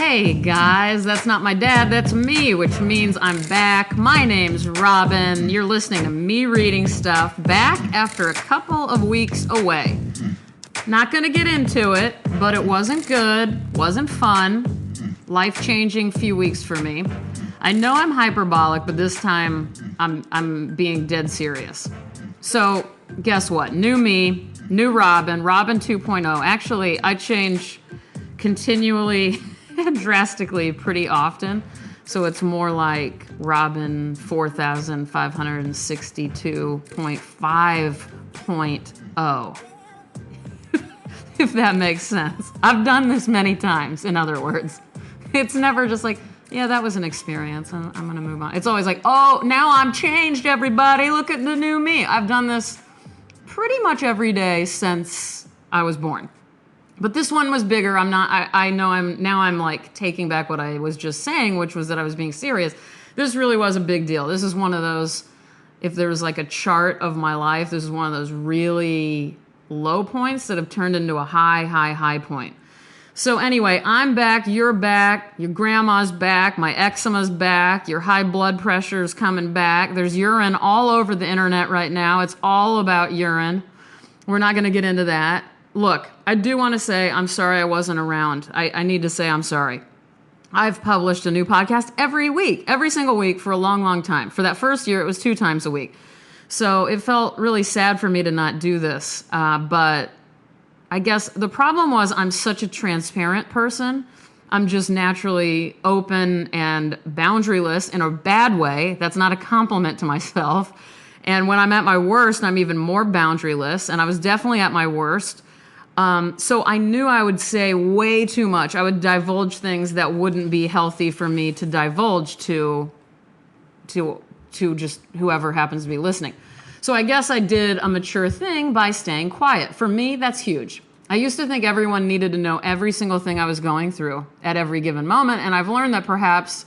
Hey guys, that's not my dad, that's me, which means I'm back. My name's Robin. You're listening to me reading stuff back after a couple of weeks away. Not gonna get into it, but it wasn't good, wasn't fun, life-changing few weeks for me. I know I'm hyperbolic, but this time I'm being dead serious. So, guess what? New me, new Robin 2.0. Actually, I change continually and drastically pretty often. So it's more like Robin 4562.5.0. If that makes sense. I've done this many times, in other words. It's never just like, yeah, that was an experience, and I'm going to move on. It's always like, oh, now I'm changed, everybody. Look at the new me. I've done this pretty much every day since I was born. But this one was bigger. I'm like taking back what I was just saying, which was that I was being serious. This really was a big deal. This is one of those, if there was like a chart of my life, this is one of those really low points that have turned into a high point. So anyway, I'm back, you're back, your grandma's back, my eczema's back, your high blood pressure's coming back. There's urine all over the internet right now. It's all about urine. We're not going to get into that. Look, I do want to say I'm sorry I wasn't around. I need to say I'm sorry. I've published a new podcast every single week for a long time. For that first year, it was 2 times a week. So it felt really sad for me to not do this. But I guess the problem was I'm such a transparent person. I'm just naturally open and boundaryless in a bad way. That's not a compliment to myself. And when I'm at my worst, I'm even more boundaryless. And I was definitely at my worst. So I knew I would say way too much. I would divulge things that wouldn't be healthy for me to divulge to just whoever happens to be listening. So I guess I did a mature thing by staying quiet. For me, that's huge. I used to think everyone needed to know every single thing I was going through at every given moment, and I've learned that perhaps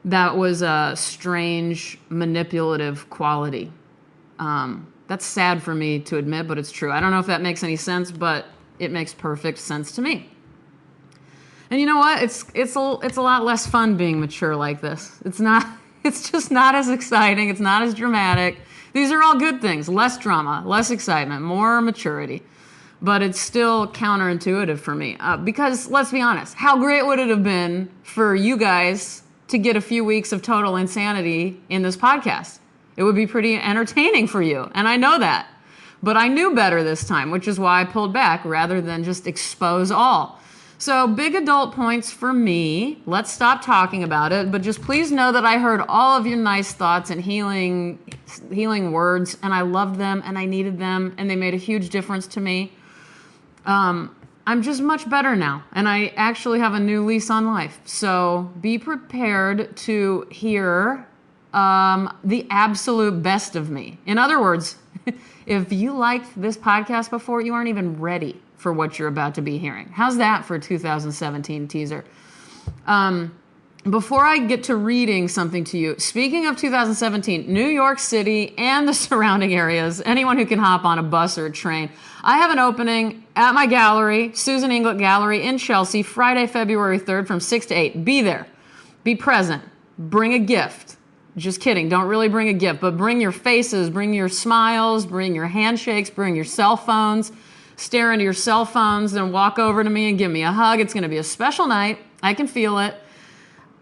that was a strange, manipulative quality. That's sad for me to admit, but it's true. I don't know if that makes any sense, but it makes perfect sense to me. And you know what? It's a lot less fun being mature like this. It's just not as exciting. It's not as dramatic. These are all good things. Less drama, less excitement, more maturity. But it's still counterintuitive for me. Because let's be honest, how great would it have been for you guys to get a few weeks of total insanity in this podcast? It would be pretty entertaining for you, and I know that. But I knew better this time, which is why I pulled back rather than just expose all. So big adult points for me. Let's stop talking about it, but just please know that I heard all of your nice thoughts and healing words, and I loved them, and I needed them, and they made a huge difference to me. I'm just much better now, and I actually have a new lease on life. So be prepared to hear the absolute best of me. In other words, if you liked this podcast before, you aren't even ready for what you're about to be hearing. How's that for a 2017 teaser? Before I get to reading something to you, speaking of 2017, New York City and the surrounding areas, anyone who can hop on a bus or a train, I have an opening at my gallery, Susan Inglett Gallery in Chelsea, Friday, February 3rd from 6 to 8. Be there. Be present. Bring a gift. Just kidding. Don't really bring a gift, but bring your faces, bring your smiles, bring your handshakes, bring your cell phones. Stare into your cell phones, then walk over to me and give me a hug. It's going to be a special night. I can feel it.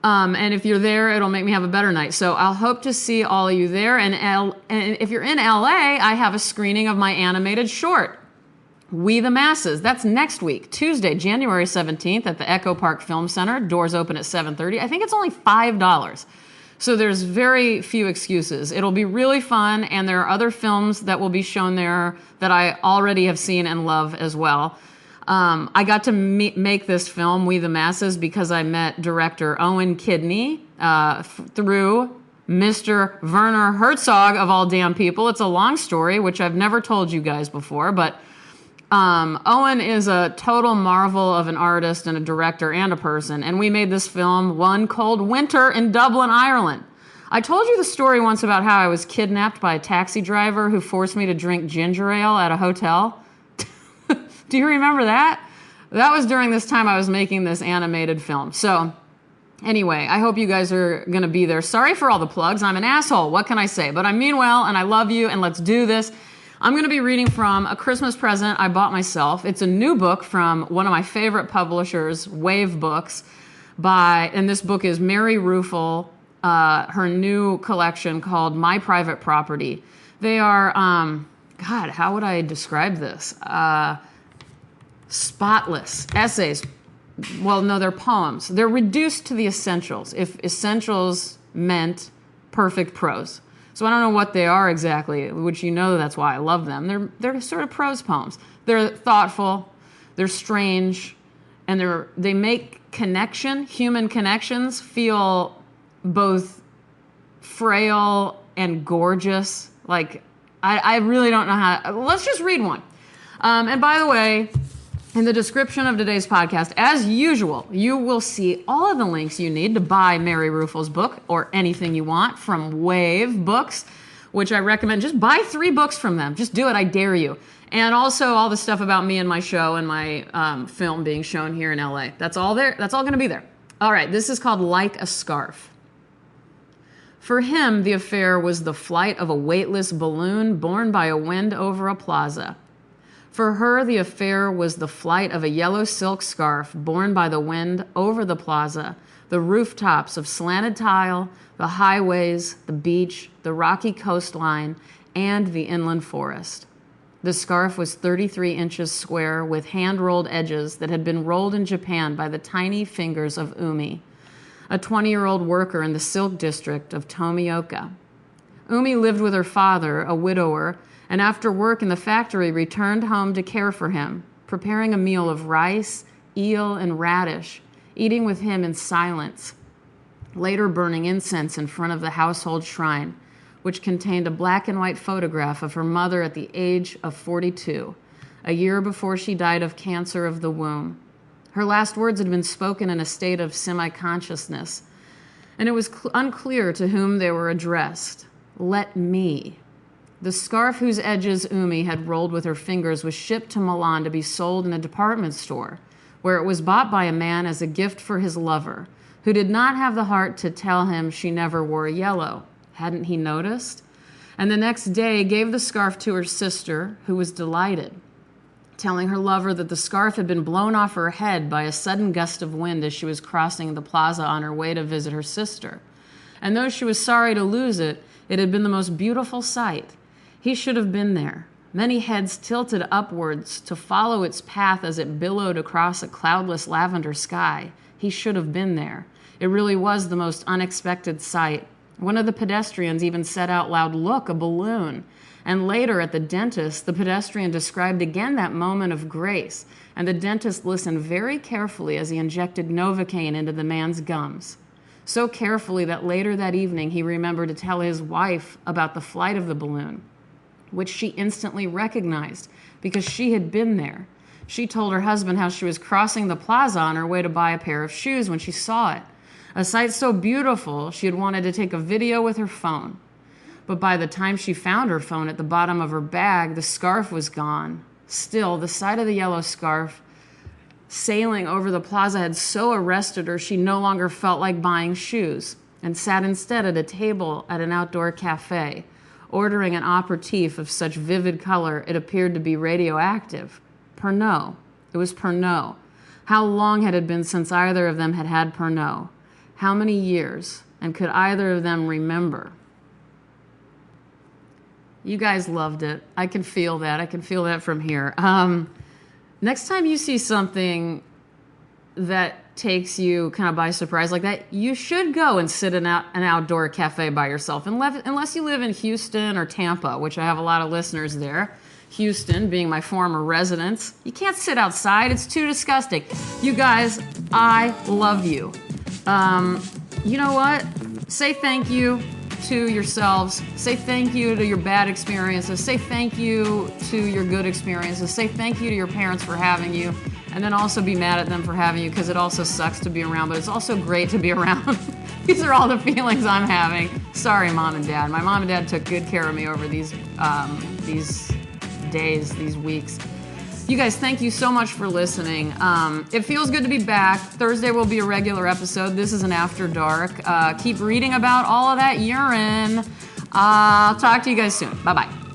And if you're there, it'll make me have a better night. So I'll hope to see all of you there. And if you're in LA, I have a screening of my animated short, We the Masses. That's next week, Tuesday, January 17th at the Echo Park Film Center. Doors open at 7:30. I think it's only $5. So there's very few excuses. It'll be really fun, and there are other films that will be shown there that I already have seen and love as well. I got to make this film, We the Masses, because I met director Owen Kidney through Mr. Werner Herzog, of all damn people. It's a long story, which I've never told you guys before, but Owen is a total marvel of an artist and a director and a person, and we made this film one cold winter in Dublin, Ireland. I told you the story once about how I was kidnapped by a taxi driver who forced me to drink ginger ale at a hotel. Do you remember that? that was during this time I was making this animated film. So anyway, I hope you guys are going to be there. Sorry for all the plugs. I'm an asshole. What can I say? But I mean well, and I love you, and let's do this. I'm going to be reading from a Christmas present I bought myself. It's a new book from one of my favorite publishers, Wave Books, and this book is Mary Ruefle, her new collection called My Private Property. They are, God, how would I describe this? Spotless essays. Well, no, they're poems. They're reduced to the essentials, if essentials meant perfect prose. So I don't know what they are exactly, which that's why I love them. They're sort of prose poems. They're thoughtful, they're strange, and they make human connections, feel both frail and gorgeous. Like, I really don't know how. Let's just read one. And by the way, in the description of today's podcast, as usual, you will see all of the links you need to buy Mary Ruefle's book or anything you want from Wave Books, which I recommend. Just buy 3 books from them. Just do it. I dare you. And also all the stuff about me and my show and my film being shown here in LA. That's all there. That's all going to be there. All right. This is called Like a Scarf. For him, the affair was the flight of a weightless balloon borne by a wind over a plaza. For her, the affair was the flight of a yellow silk scarf borne by the wind over the plaza, the rooftops of slanted tile, the highways, the beach, the rocky coastline, and the inland forest. The scarf was 33 inches square with hand-rolled edges that had been rolled in Japan by the tiny fingers of Umi, a 20-year-old worker in the silk district of Tomioka. Umi lived with her father, a widower, and after work in the factory returned home to care for him, preparing a meal of rice, eel, and radish, eating with him in silence, later burning incense in front of the household shrine, which contained a black and white photograph of her mother at the age of 42, a year before she died of cancer of the womb. Her last words had been spoken in a state of semi-consciousness, and it was unclear to whom they were addressed. Let me. The scarf whose edges Umi had rolled with her fingers was shipped to Milan to be sold in a department store, where it was bought by a man as a gift for his lover, who did not have the heart to tell him she never wore yellow. Hadn't he noticed? And the next day gave the scarf to her sister, who was delighted, telling her lover that the scarf had been blown off her head by a sudden gust of wind as she was crossing the plaza on her way to visit her sister. And though she was sorry to lose it, it had been the most beautiful sight. He should have been there, many heads tilted upwards to follow its path as it billowed across a cloudless lavender sky. He should have been there. It really was the most unexpected sight. One of the pedestrians even said out loud, "Look, a balloon." And later at the dentist, the pedestrian described again that moment of grace, and the dentist listened very carefully as he injected Novocaine into the man's gums. So carefully that later that evening he remembered to tell his wife about the flight of the balloon, which she instantly recognized because she had been there. She told her husband how she was crossing the plaza on her way to buy a pair of shoes when she saw it, a sight so beautiful she had wanted to take a video with her phone. But by the time she found her phone at the bottom of her bag, the scarf was gone. Still, the sight of the yellow scarf sailing over the plaza had so arrested her she no longer felt like buying shoes and sat instead at a table at an outdoor cafe, ordering an aperitif of such vivid color it appeared to be radioactive. Pernod. It was Pernod. How long had it been since either of them had had Pernod? How many years? And could either of them remember? You guys loved it. I can feel that. I can feel that from here. Next time you see something that takes you kind of by surprise like that, you should go and sit in an outdoor cafe by yourself, unless you live in Houston or Tampa, which I have a lot of listeners there. Houston being my former residence. You can't sit outside. It's too disgusting. You guys, I love you. You know what? Say thank you to yourselves. Say thank you to your bad experiences. Say thank you to your good experiences. Say thank you to your parents for having you. And then also be mad at them for having you, because it also sucks to be around, but it's also great to be around. These are all the feelings I'm having. Sorry, Mom and Dad. My mom and dad took good care of me over these days, these weeks. You guys, thank you so much for listening. It feels good to be back. Thursday will be a regular episode. This is an After Dark. Keep reading about all of that urine. I'll talk to you guys soon. Bye-bye.